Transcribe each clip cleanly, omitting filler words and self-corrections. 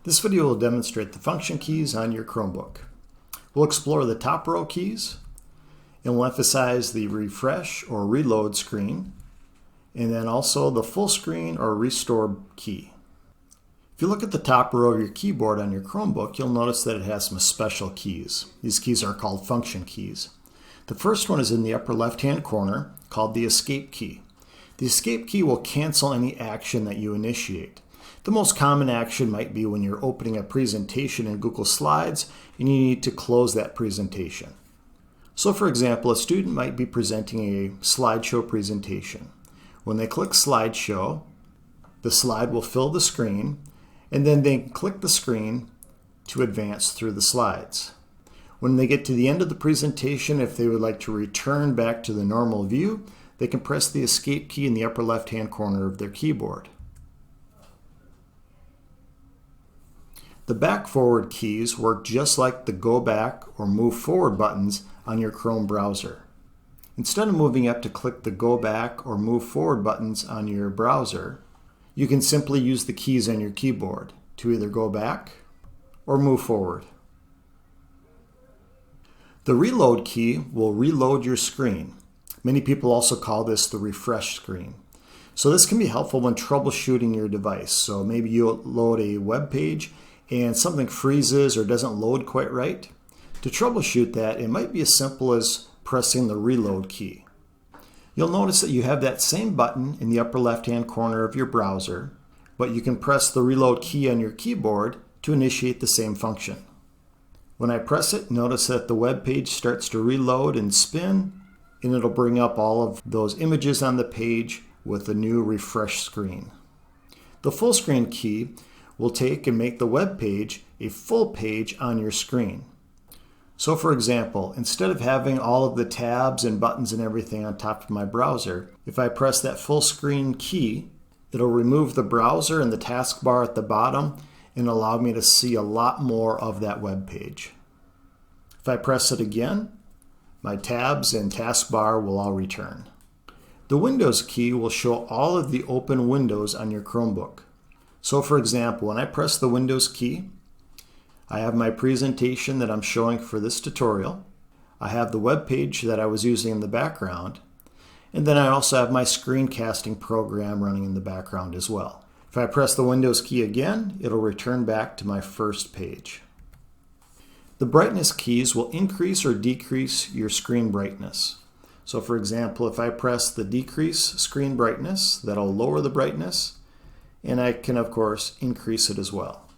This video will demonstrate the function keys on your Chromebook. We'll explore the top row keys, and we'll emphasize the refresh or reload screen, and then also the full screen or restore key. If you look at the top row of your keyboard on your Chromebook, you'll notice that it has some special keys. These keys are called function keys. The first one is in the upper left-hand corner, called the escape key. The escape key will cancel any action that you initiate. The most common action might be when you're opening a presentation in Google Slides and you need to close that presentation. So for example, a student might be presenting a slideshow presentation. When they click slideshow, the slide will fill the screen, and then they click the screen to advance through the slides. When they get to the end of the presentation, if they would like to return back to the normal view, they can press the escape key in the upper left-hand corner of their keyboard. The back-forward keys work just like the go back or move forward buttons on your Chrome browser. Instead of moving up to click the go back or move forward buttons on your browser, you can simply use the keys on your keyboard to either go back or move forward. The reload key will reload your screen. Many people also call this the refresh screen. So this can be helpful when troubleshooting your device. So maybe you load a web page and something freezes or doesn't load quite right. To troubleshoot that, it might be as simple as pressing the reload key. You'll notice that you have that same button in the upper left-hand corner of your browser, but you can press the reload key on your keyboard to initiate the same function. When I press it, notice that the web page starts to reload and spin, and it'll bring up all of those images on the page with a new refresh screen. The full screen key will take and make the web page a full page on your screen. So for example, instead of having all of the tabs and buttons and everything on top of my browser, if I press that full screen key, it'll remove the browser and the taskbar at the bottom and allow me to see a lot more of that web page. If I press it again, my tabs and taskbar will all return. The Windows key will show all of the open windows on your Chromebook. So for example, when I press the Windows key, I have my presentation that I'm showing for this tutorial. I have the web page that I was using in the background, and then I also have my screencasting program running in the background as well. If I press the Windows key again, it'll return back to my first page. The brightness keys will increase or decrease your screen brightness. So for example, if I press the decrease screen brightness, that'll lower the brightness, and I can of course increase it as well.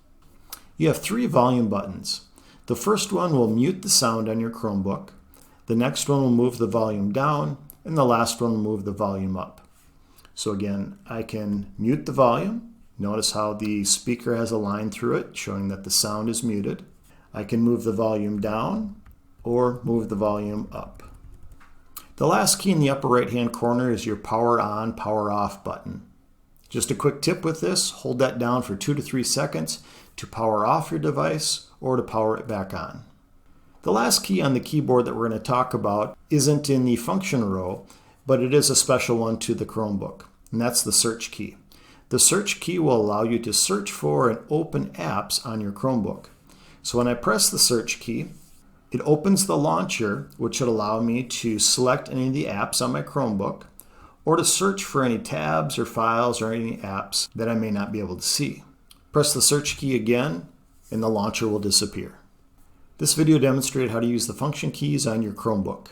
You have three volume buttons. The first one will mute the sound on your Chromebook, the next one will move the volume down, and the last one will move the volume up. So again, I can mute the volume. Notice how the speaker has a line through it showing that the sound is muted. I can move the volume down or move the volume up. The last key in the upper right hand corner is your power on, power off button. Just a quick tip with this, hold that down for 2 to 3 seconds to power off your device or to power it back on. The last key on the keyboard that we're going to talk about isn't in the function row, but it is a special one to the Chromebook, and that's the search key. The search key will allow you to search for and open apps on your Chromebook. So when I press the search key, it opens the launcher, which should allow me to select any of the apps on my Chromebook, or to search for any tabs or files or any apps that I may not be able to see. Press the search key again and the launcher will disappear. This video demonstrated how to use the function keys on your Chromebook.